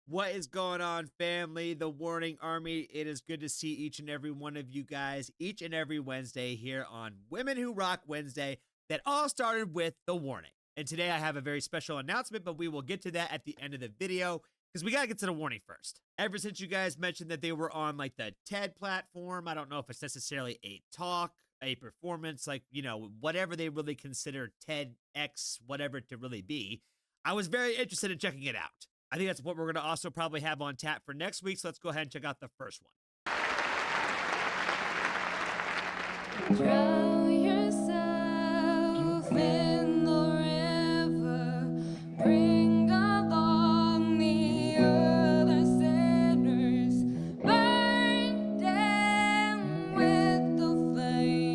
What is going on, family? The Warning Army. It is good to see each and every one of you guys each and every Wednesday here on Women Who Rock Wednesday that all started with The Warning. And today I have a very special announcement, but we will get to that at the end of the video because we got to get to the warning first. Ever since you guys mentioned that they were on like the TED platform, I don't know if it's necessarily a talk, a performance, like, you know, whatever they really consider TEDx, whatever to really be. I was very interested in checking it out. I think that's what we're going to also probably have on tap for next week. So let's go ahead and check out the first one. Drown yourself in the river, bring along the other sinners, burn them with the flame.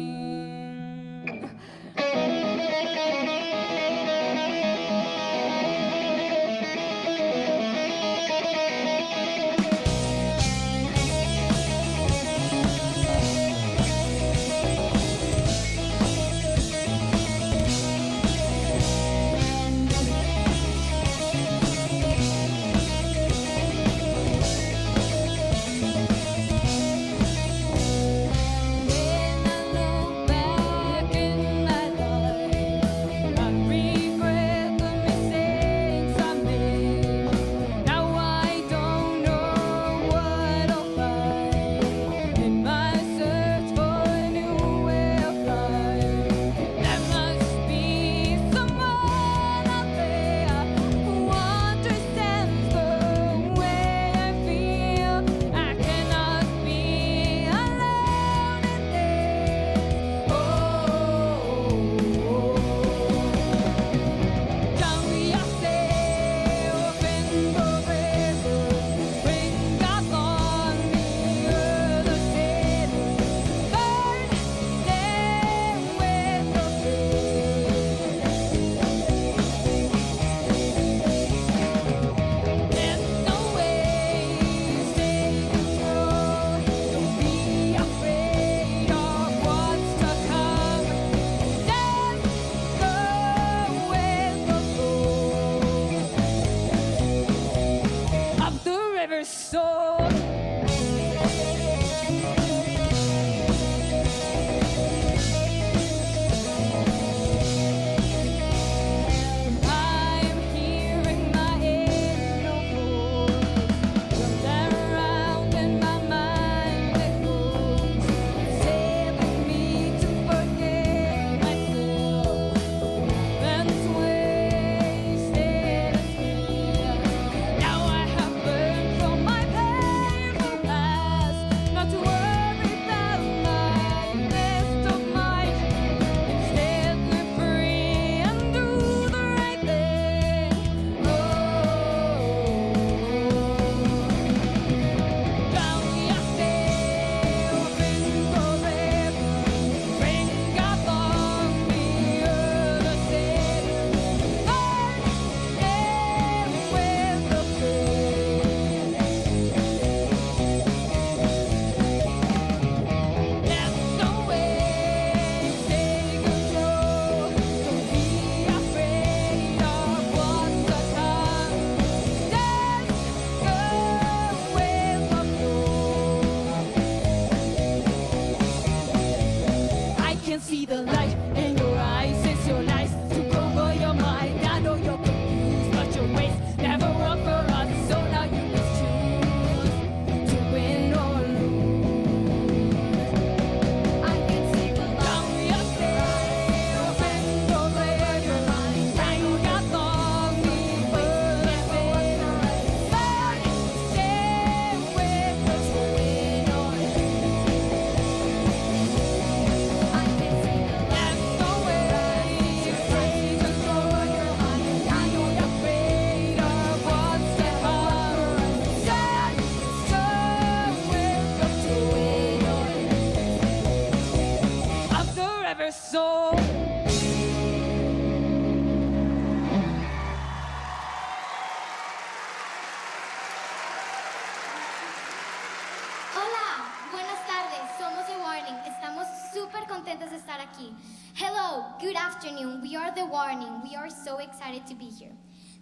See the light in your eyes, it's your life to go over your mind. I know you're confused, but your ways never work for us. So now you must choose to win or lose. I can see the light. Down yourself and go where your mind. Hang got long before the day. But stay with us to win or so Hola, buenas tardes, somos The Warning. Estamos súper contentos de estar aquí. Hello, good afternoon. We are The Warning. We are so excited to be here.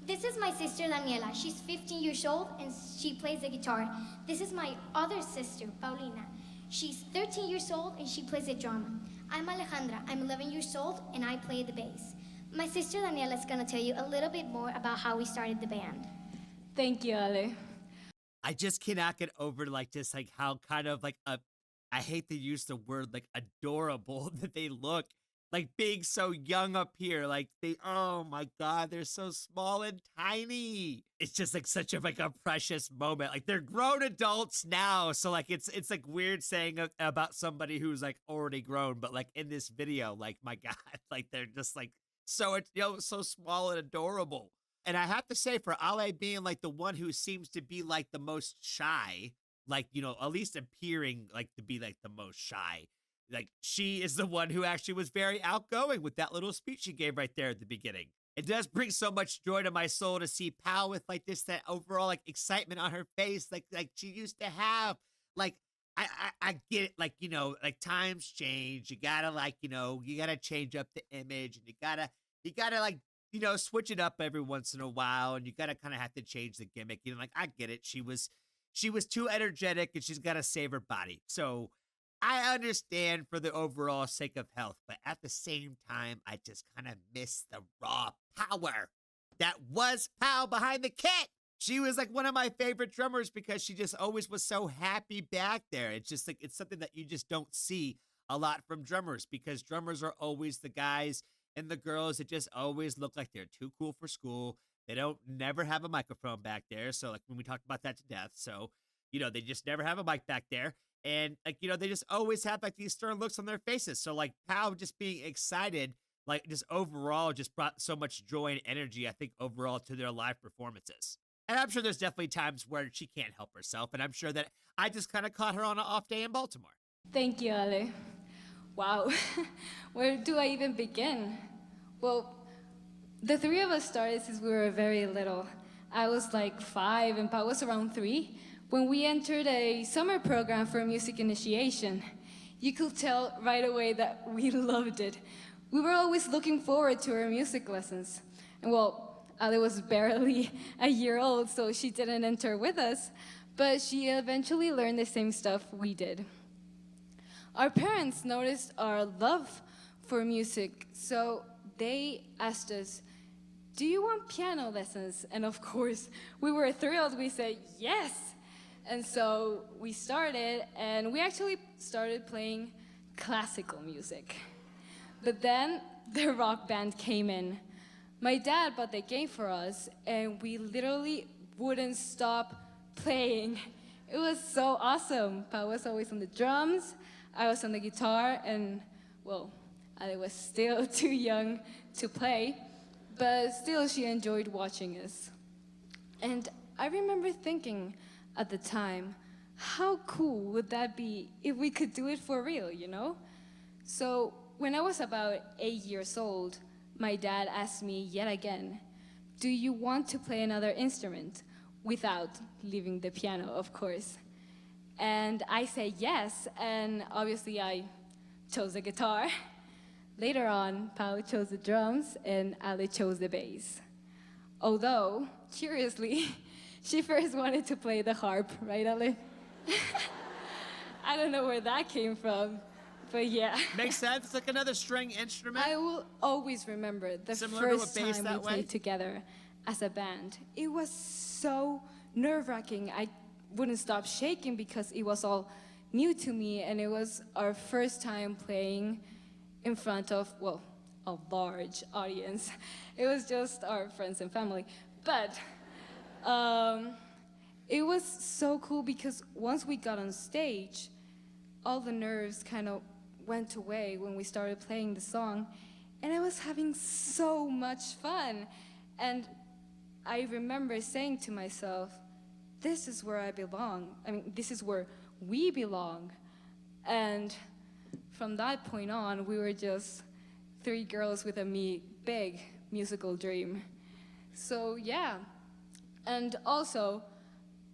This is my sister Daniela. She's 15 years old and she plays the guitar. This is my other sister, Paulina. She's 13 years old and she plays the drum. I'm Alejandra. I'm 11 years old and I play the bass. My sister Daniela is gonna tell you a little bit more about how we started the band. Thank you, Ale. I just cannot get over like just like how kind of like I hate to use the word like adorable that they look, like being so young up here. Like oh my God, they're so small and tiny. It's just like such a like a precious moment. Like they're grown adults now, so like it's like weird saying about somebody who's like already grown, but like in this video, like my God, like they're just like so so small and adorable. And I have to say, for Ale being like the one who seems to be like the most shy, like, at least appearing like to be like the most shy, like she is the one who actually was very outgoing with that little speech she gave right there at the beginning. It does bring so much joy to my soul to see Pal with like that overall like excitement on her face, like she used to have. Like I get it, like like times change. You gotta like you gotta change up the image, and you gotta like switch it up every once in a while, and you gotta kind of have to change the gimmick. Like I get it. She was too energetic, and she's gotta save her body. So I understand for the overall sake of health, but at the same time, I just kind of miss the raw power that was Pal behind the kit. She was like one of my favorite drummers because she just always was so happy back there. It's just like, it's something that you just don't see a lot from drummers, because drummers are always the guys and the girls that just always look like they're too cool for school. They don't never have a microphone back there. So like when we talked about that to death. So, they just never have a mic back there. And like, they just always have like these stern looks on their faces. So like Pal just being excited, like just overall just brought so much joy and energy, I think, overall to their live performances. And I'm sure there's definitely times where she can't help herself. And I'm sure that I just kind of caught her on an off day in Baltimore. Thank you, Ale. Wow. Where do I even begin? Well, the three of us started since we were very little. I was like 5 and Pao was around 3 when we entered a summer program for music initiation. You could tell right away that we loved it. We were always looking forward to our music lessons. And well, Ale was barely a year old, so she didn't enter with us, but she eventually learned the same stuff we did. Our parents noticed our love for music, so they asked us, "Do you want piano lessons?" And of course, we were thrilled. We said, yes. And so we started, and we actually started playing classical music. But then the rock band came in. My dad bought the game for us, and we literally wouldn't stop playing. It was so awesome. Pa was always on the drums, I was on the guitar, and well, I was still too young to play, but still she enjoyed watching us. And I remember thinking at the time, how cool would that be if we could do it for real, So when I was about 8 years old, my dad asked me yet again, "Do you want to play another instrument?" Without leaving the piano, of course. And I said yes, and obviously I chose the guitar. Later on, Pao chose the drums, and Ale chose the bass. Although, curiously, she first wanted to play the harp, right, Ale? I don't know where that came from, but yeah. Makes sense. It's like another string instrument. I will always remember the first time we played together as a band. It was so nerve-wracking. I wouldn't stop shaking because it was all new to me, and it was our first time playing in front of, well, a large audience. It was just our friends and family. But it was so cool because once we got on stage, all the nerves kind of went away when we started playing the song, and I was having so much fun. And I remember saying to myself, this is where I belong. I mean, this is where we belong. And from that point on, we were just 3 girls with a big musical dream. So yeah, and also,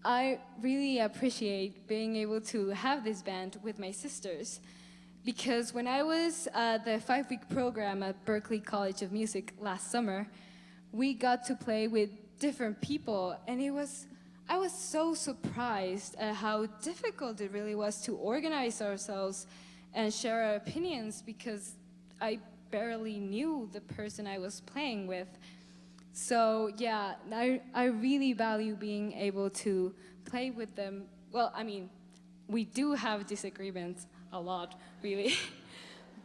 I really appreciate being able to have this band with my sisters, because when I was at the 5-week program at Berklee College of Music last summer, we got to play with different people, and I was so surprised at how difficult it really was to organize ourselves and share our opinions, because I barely knew the person I was playing with. So yeah, I really value being able to play with them. Well, I mean, we do have disagreements a lot, really,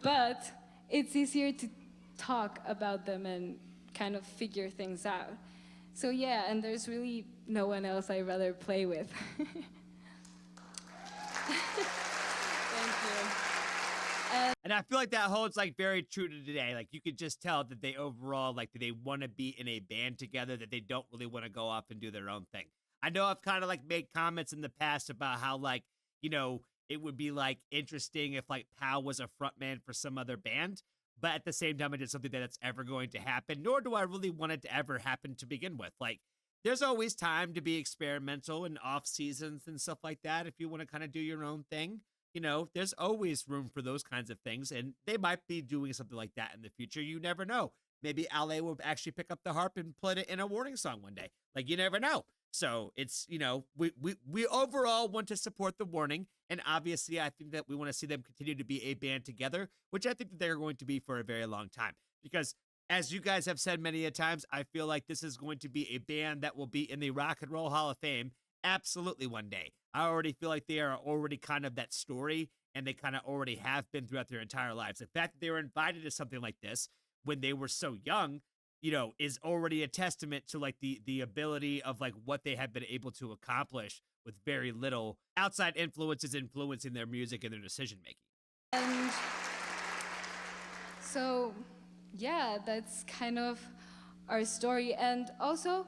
but it's easier to talk about them and kind of figure things out. So yeah, and there's really no one else I'd rather play with. Thank you. And I feel like that holds like very true to today. Like you could just tell that they overall like that they want to be in a band together, that they don't really want to go off and do their own thing. I know I've kind of like made comments in the past about how like, you know, it would be like interesting if like Pal was a frontman for some other band, but at the same time, it is something that's ever going to happen, nor do I really want it to ever happen to begin with. Like, there's always time to be experimental and off seasons and stuff like that. If you want to kind of do your own thing, you know, there's always room for those kinds of things. And they might be doing something like that in the future. You never know. Maybe Ale will actually pick up the harp and play it in a Warning song one day. Like, you never know. So it's, you know, we overall want to support the Warning. And obviously, I think that we want to see them continue to be a band together, which I think that they're going to be for a very long time. Because as you guys have said many a times, I feel like this is going to be a band that will be in the Rock and Roll Hall of Fame absolutely one day. I already feel like they are already kind of that story, and they kind of already have been throughout their entire lives. The fact that they were invited to something like this when they were so young, you know, is already a testament to like the ability of like what they have been able to accomplish with very little outside influences influencing their music and their decision making. And so, yeah, that's kind of our story. And also,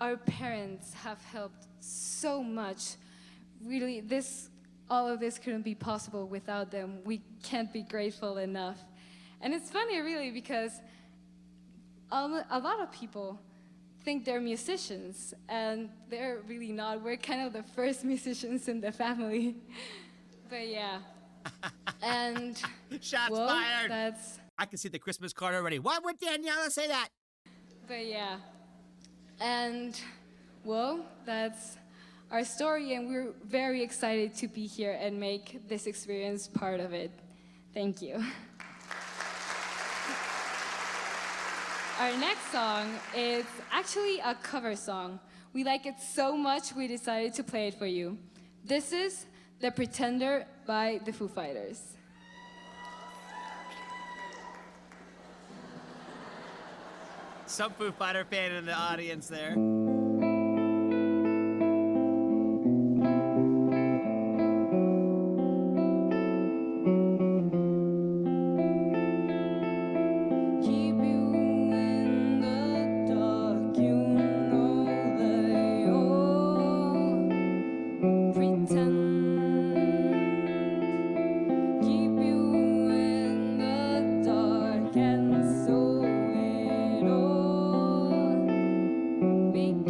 our parents have helped so much. Really, all of this couldn't be possible without them. We can't be grateful enough. And it's funny, really, because a lot of people think they're musicians, and they're really not. We're kind of the first musicians in the family. But yeah. And Shots well, fired. I can see the Christmas card already. Why would Daniela say that? But yeah. And well, that's our story, and we're very excited to be here and make this experience part of it. Thank you. Our next song is actually a cover song. We like it so much we decided to play it for you. This is The Pretender by the Foo Fighters. Some Foo Fighter fan in the audience there. Make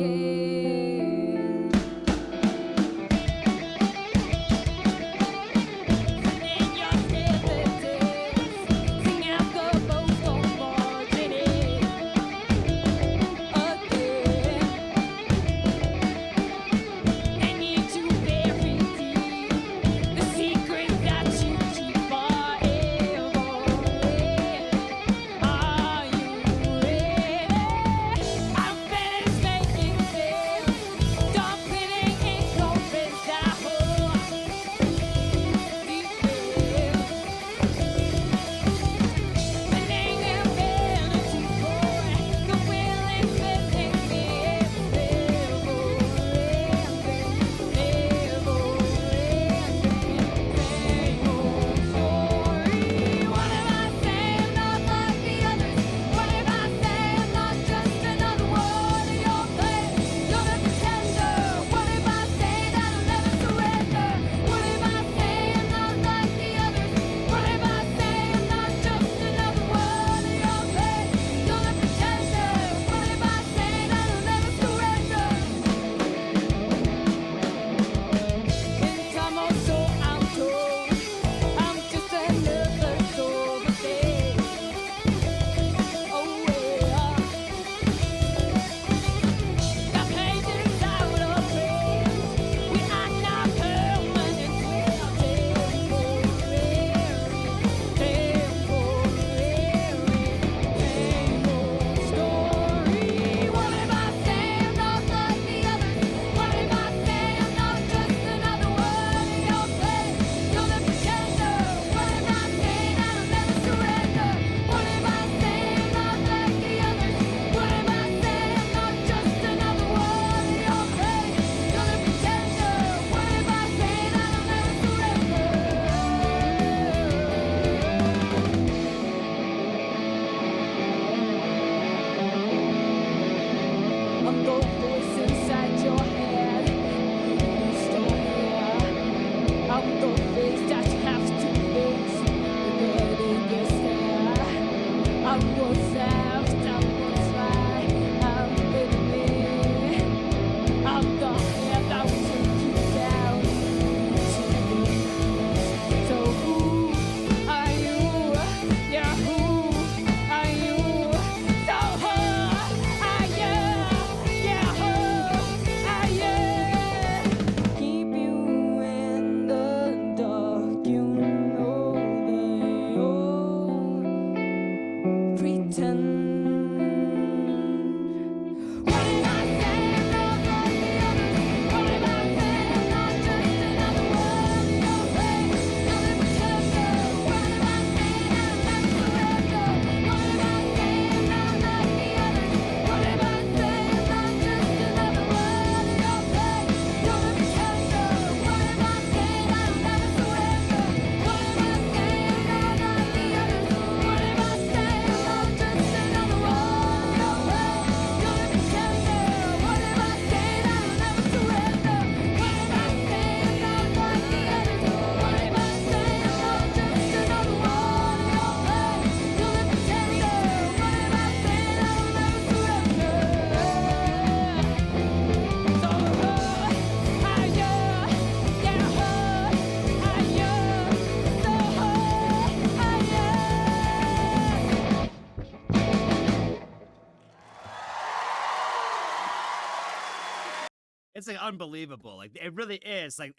unbelievable. Like it really is. Like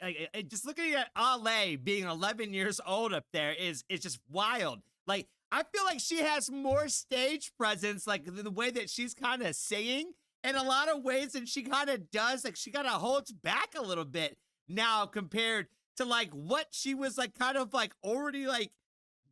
just looking at Ale being 11 years old up there is just wild. Like I feel like she has more stage presence, like the way that she's kind of singing in a lot of ways than she kind of does. Like she kind of holds back a little bit now compared to like what she was like kind of like already like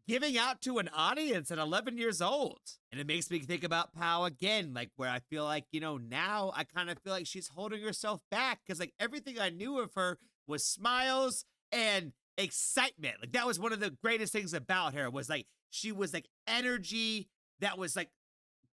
giving out to an audience at 11 years old. And it makes me think about Pau again, like where I feel like, you know, now I kind of feel like she's holding herself back because like everything I knew of her was smiles and excitement. Like that was one of the greatest things about her was like she was like energy that was like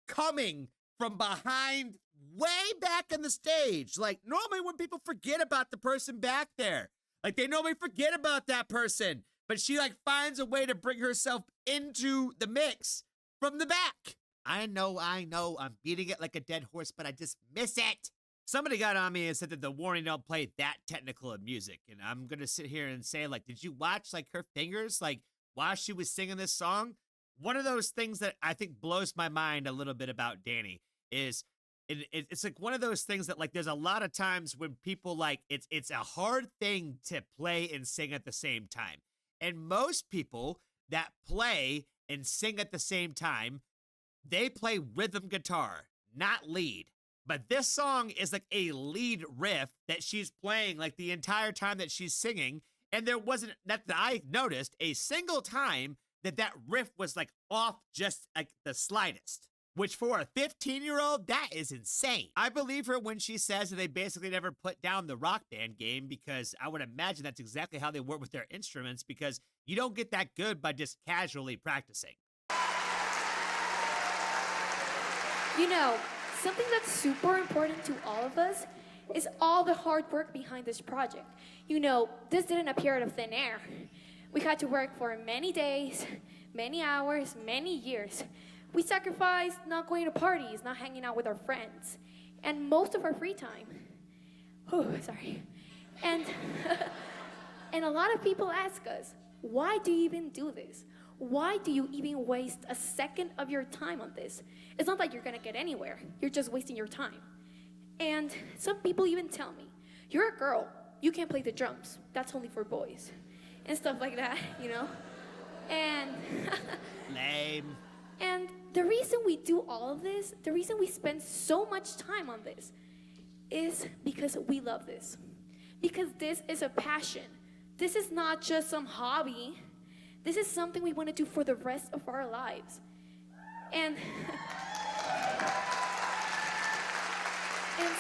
coming from behind way back in the stage. Like normally when people forget about the person back there, like they normally forget about that person. But she like finds a way to bring herself into the mix from the back. I know, I'm beating it like a dead horse, but I just miss it. Somebody got on me and said that the Warning don't play that technical of music. And I'm going to sit here and say, like, did you watch like her fingers, like while she was singing this song? One of those things that I think blows my mind a little bit about Dany is it's like one of those things that like there's a lot of times when people like it's a hard thing to play and sing at the same time. And most people that play and sing at the same time, they play rhythm guitar, not lead. But this song is like a lead riff that she's playing like the entire time that she's singing. And there wasn't, that I noticed, a single time that riff was like off just like the slightest. Which for a 15-year-old, that is insane. I believe her when she says that they basically never put down the rock band game because I would imagine that's exactly how they work with their instruments because you don't get that good by just casually practicing. You know, something that's super important to all of us is all the hard work behind this project. You know, this didn't appear out of thin air. We had to work for many days, many hours, many years. We sacrificed not going to parties, not hanging out with our friends, and most of our free time. Sorry. And, and a lot of people ask us, why do you even do this? Why do you even waste a second of your time on this? It's not like you're gonna get anywhere. You're just wasting your time. And some people even tell me, you're a girl, you can't play the drums. That's only for boys. And stuff like that, you know? And lame. And the reason we do all of this, the reason we spend so much time on this is because we love this. Because this is a passion. This is not just some hobby. This is something we want to do for the rest of our lives. And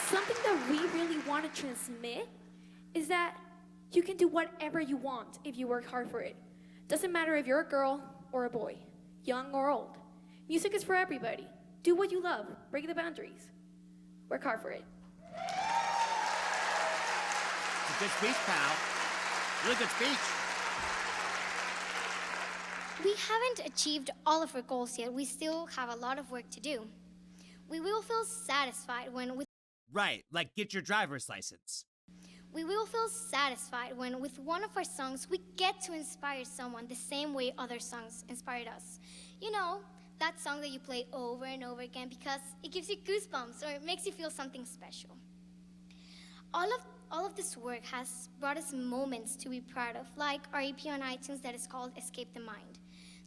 something that we really want to transmit is that you can do whatever you want if you work hard for it. Doesn't matter if you're a girl or a boy, young or old. Music is for everybody. Do what you love. Break the boundaries. Work hard for it. Good speech, pal. Really good speech. We haven't achieved all of our goals yet. We still have a lot of work to do. We will feel satisfied when Right, like get your driver's license. We will feel satisfied when with one of our songs we get to inspire someone the same way other songs inspired us. You know, that song that you play over and over again because it gives you goosebumps or it makes you feel something special. All of this work has brought us moments to be proud of, like our EP on iTunes that is called Escape the Mind.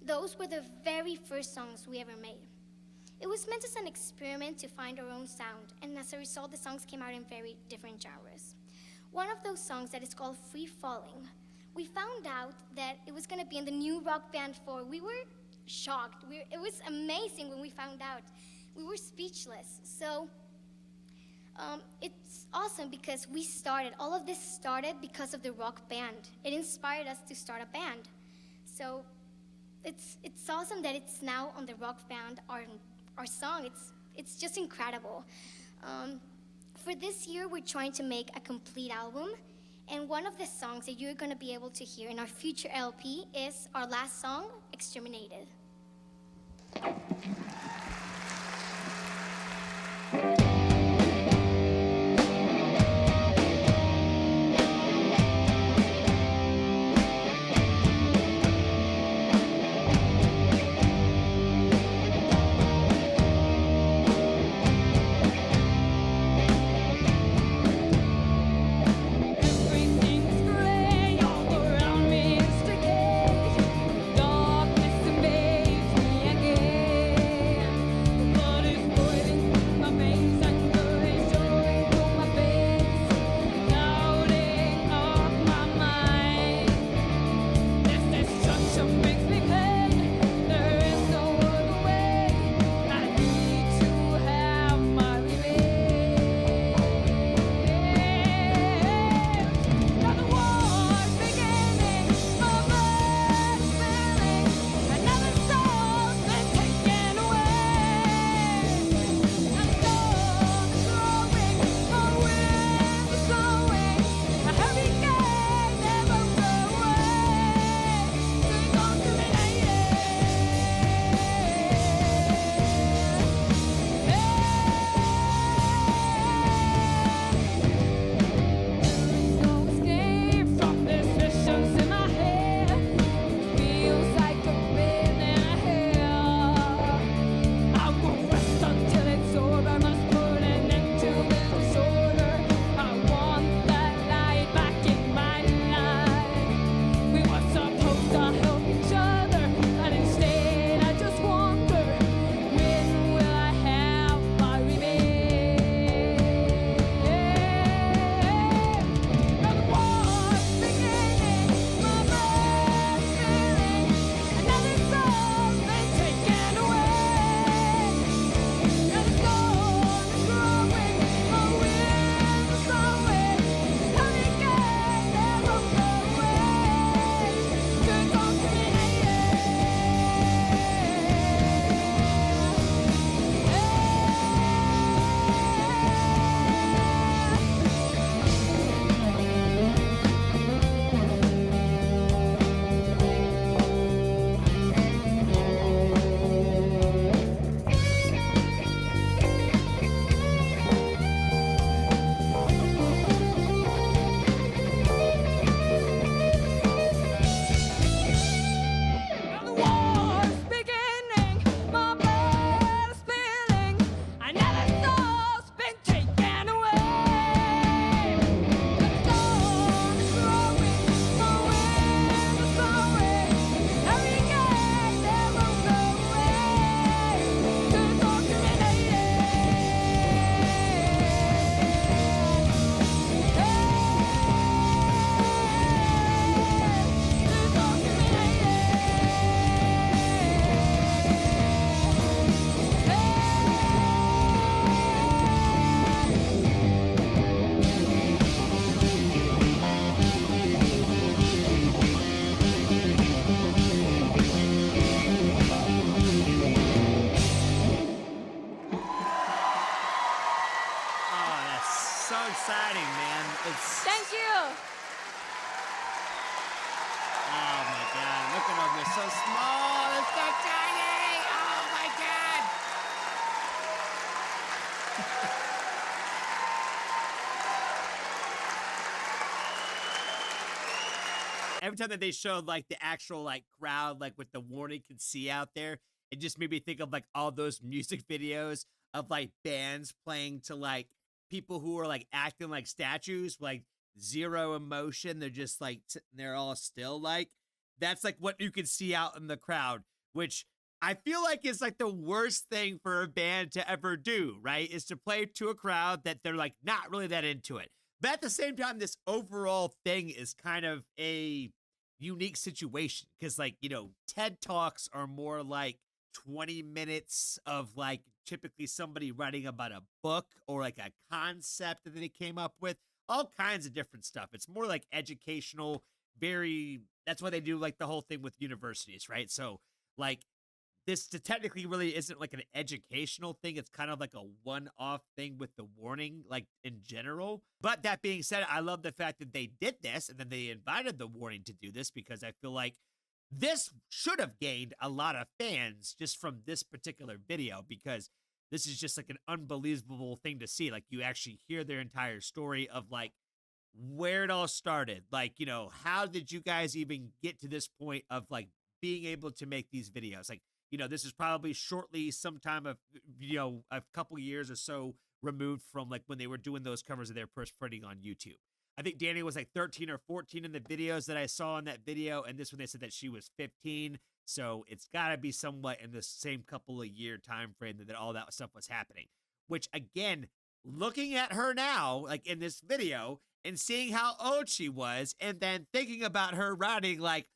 Those were the very first songs we ever made. It was meant as an experiment to find our own sound, and as a result, the songs came out in very different genres. One of those songs that is called Free Falling, we found out that it was gonna be in the new Rock Band 4. We were shocked. It was amazing when we found out. We were speechless. So it's awesome because all of this started because of the Rock Band. It inspired us to start a band. So it's awesome that it's now on the Rock Band, our song. It's just incredible. For this year, we're trying to make a complete album, and one of the songs that you're gonna be able to hear in our future LP is our last song, Exterminated. you. Oh my God, look at them, they're so small, they're so tiny, oh my God. Every time that they showed like the actual like crowd, like what the warning could see out there, it just made me think of like all those music videos of like bands playing to like people who are like acting like statues, like zero emotion. They're just like sitting there all still. Like that's like what you could see out in the crowd, which I feel like is like the worst thing for a band to ever do, right? Is to play to a crowd that they're like not really that into it. But at the same time, this overall thing is kind of a unique situation because, like, TED Talks are more like 20 minutes of like typically somebody writing about a book or like a concept that they came up with, all kinds of different stuff. It's more like educational, that's why they do like the whole thing with universities, right? So, like, this technically really isn't like an educational thing. It's kind of like a one-off thing with the warning, like in general. But that being said, I love the fact that they did this and then they invited the warning to do this because I feel like this should have gained a lot of fans just from this particular video because this is just like an unbelievable thing to see. Like you actually hear their entire story of like where it all started. Like, how did you guys even get to this point of like being able to make these videos? Like, this is probably shortly sometime of, a couple years or so removed from like when they were doing those covers of their first printing on YouTube. I think Dany was like 13 or 14 in the videos that I saw in that video. And this one, they said that she was 15. So it's got to be somewhat in the same couple of year time frame that all that stuff was happening. Which again, looking at her now, like in this video, and seeing how old she was, and then thinking about her writing like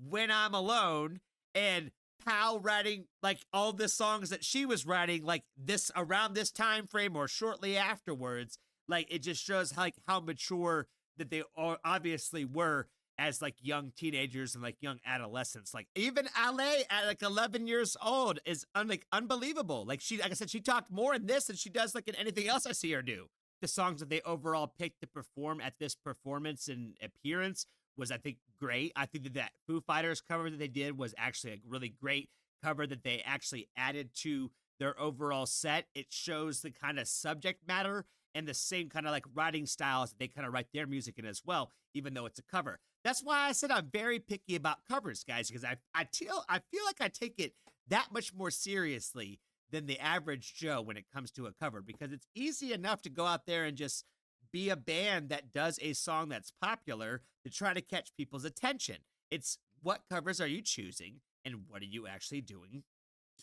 When I'm Alone and Pal writing like all the songs that she was writing like this around this time frame or shortly afterwards, like it just shows like how mature that they obviously were as like young teenagers and like young adolescents. Like even Ale at like 11 years old is like unbelievable. Like I said, she talked more in this than she does like in anything else I see her do. The songs that they overall picked to perform at this performance and appearance was, I think, great. I think that Foo Fighters cover that they did was actually a really great cover that they actually added to their overall set. It shows the kind of subject matter and the same kind of like writing styles that they kind of write their music in as well, even though it's a cover. That's why I said I'm very picky about covers, guys, because I feel like I take it that much more seriously than the average Joe when it comes to a cover, because it's easy enough to go out there and just be a band that does a song that's popular to try to catch people's attention. It's what covers are you choosing and what are you actually doing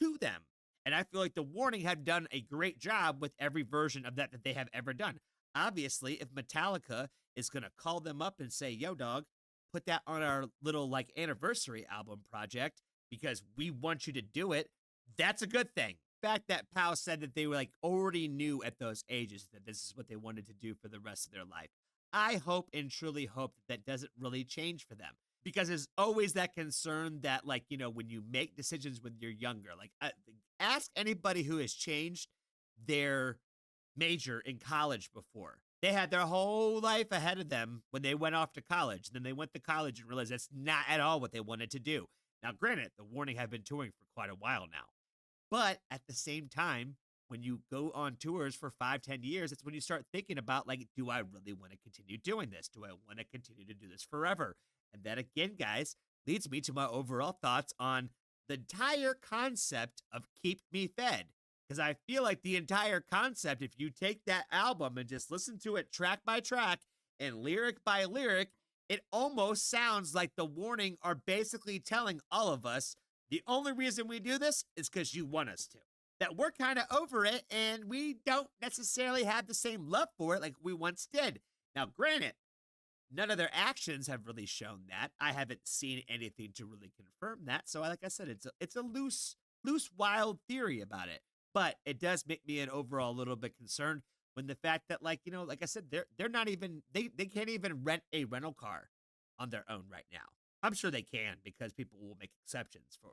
to them? And I feel like the Warning have done a great job with every version of that they have ever done. Obviously, if Metallica is going to call them up and say, yo, dog, put that on our little like anniversary album project because we want you to do it, that's a good thing. The fact that Powell said that they were like already knew at those ages that this is what they wanted to do for the rest of their life. I hope and truly hope that doesn't really change for them, because there's always that concern that like, when you make decisions when you're younger, like ask anybody who has changed their major in college before. They had their whole life ahead of them when they went off to college. Then they went to college and realized that's not at all what they wanted to do. Now, granted, the Warning have been touring for quite a while now. But at the same time, when you go on tours for 5-10 years, it's when you start thinking about, like, do I really want to continue doing this? Do I want to continue to do this forever? And that, again, guys, leads me to my overall thoughts on the entire concept of Keep Me Fed. Because I feel like the entire concept, if you take that album and just listen to it track by track and lyric by lyric, it almost sounds like the Warning are basically telling all of us, the only reason we do this is because you want us to. That we're kind of over it and we don't necessarily have the same love for it like we once did. Now, granted, none of their actions have really shown that. I haven't seen anything to really confirm that. So like I said, it's a loose, wild theory about it. But it does make me an overall little bit concerned when the fact that, like, like I said, they're not even, they can't even rent a rental car on their own right now. I'm sure they can, because people will make exceptions for,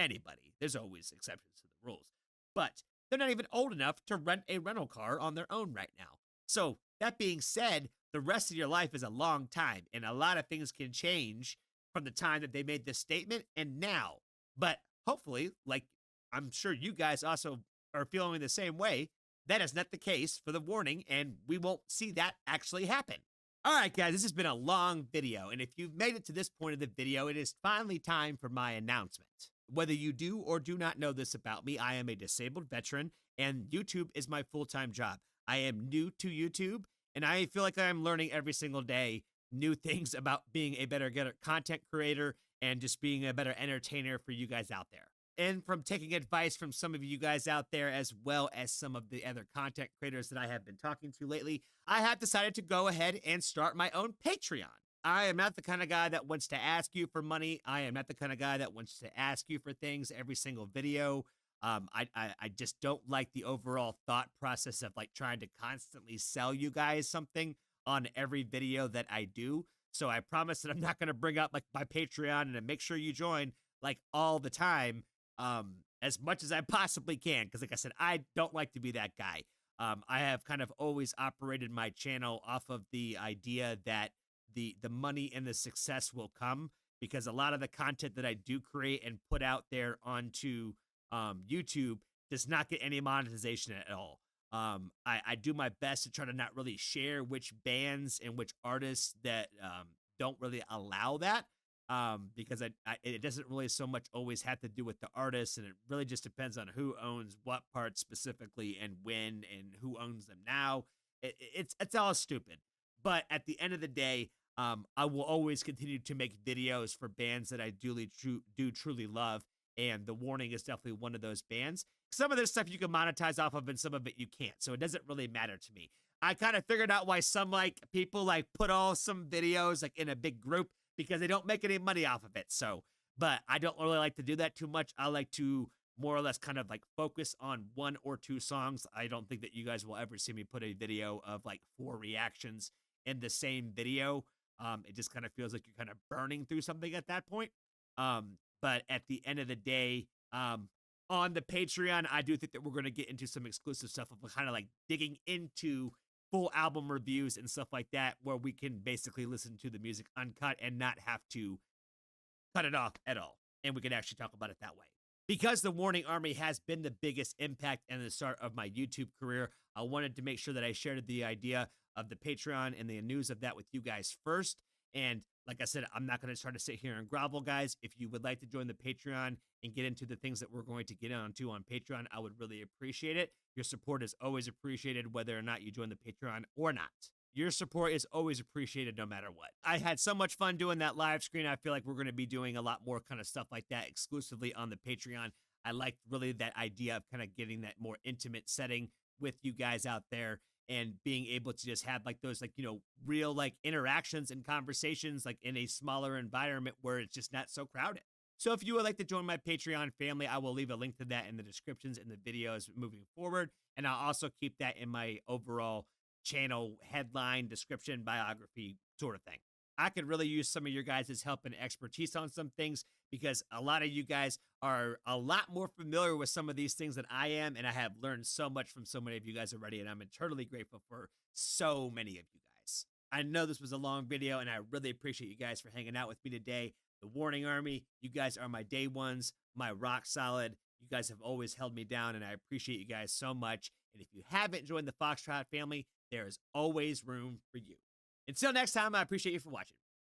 anybody. There's always exceptions to the rules. But they're not even old enough to rent a rental car on their own right now. So That being said, the rest of your life is a long time, and a lot of things can change from the time that they made this statement and now. But hopefully, like I'm sure you guys also are feeling the same way, that is not the case for the warning, and we won't see that actually happen. All right, guys, this has been a long video, and if you've made it to this point of the video, it is finally time for my announcement. Whether you do or do not know this about me, I am a disabled veteran, and YouTube is my full-time job. I am new to YouTube, and I feel like I'm learning every single day new things about being a better content creator and just being a better entertainer for you guys out there. And from taking advice from some of you guys out there, as well as some of the other content creators that I have been talking to lately, I have decided to go ahead and start my own Patreon. I am not the kind of guy that wants to ask you for money. I am not the kind of guy that wants to ask you for things every single video. I just don't like the overall thought process of like trying to constantly sell you guys something on every video that I do. So I promise that I'm not going to bring up like my Patreon and make sure you join like all the time, as much as I possibly can. Cause like I said, I don't like to be that guy. I have kind of always operated my channel off of the idea that the money and the success will come, because a lot of the content that I do create and put out there onto YouTube does not get any monetization at all. I do my best to try to not really share which bands and which artists that don't really allow that, because it doesn't really so much always have to do with the artist, and it really just depends on who owns what parts specifically and when and who owns them now. It's all stupid. But at the end of the day, I will always continue to make videos for bands that I do truly love, and The Warning is definitely one of those bands. Some of this stuff you can monetize off of, and some of it you can't, so it doesn't really matter to me. I kind of figured out why some like people like put all some videos like in a big group, because they don't make any money off of it. So, but I don't really like to do that too much. I like to more or less kind of like focus on 1 or 2 songs. I don't think that you guys will ever see me put a video of like 4 reactions in the same video. It just kind of feels like you're kind of burning through something at that point. But at the end of the day, on the Patreon, I do think that we're going to get into some exclusive stuff of kind of like digging into full album reviews and stuff like that, where we can basically listen to the music uncut and not have to cut it off at all. And we can actually talk about it that way. Because the Warning Army has been the biggest impact and the start of my YouTube career, I wanted to make sure that I shared the idea of the Patreon and the news of that with you guys first. And like I said, I'm not going to try to sit here and grovel, guys. If you would like to join the Patreon and get into the things that we're going to get onto on Patreon, I would really appreciate it. Your support is always appreciated, whether or not you join the Patreon or not. Your support is always appreciated no matter what. I had so much fun doing that live screen. I feel like we're going to be doing a lot more kind of stuff like that exclusively on the Patreon. I like really that idea of kind of getting that more intimate setting with you guys out there, and being able to just have like those like, you know, real like interactions and conversations like in a smaller environment where it's just not so crowded. So if you would like to join my Patreon family, I will leave a link to that in the descriptions in the videos moving forward. And I'll also keep that in my overall channel headline, description, biography sort of thing. I could really use some of your guys' help and expertise on some things, because a lot of you guys are a lot more familiar with some of these things than I am, and I have learned so much from so many of you guys already, and I'm eternally grateful for so many of you guys. I know this was a long video, and I really appreciate you guys for hanging out with me today. The Warning Army, you guys are my day ones, my rock solid. You guys have always held me down, and I appreciate you guys so much. And if you haven't joined the Foxtrot family, there is always room for you. Until next time, I appreciate you for watching.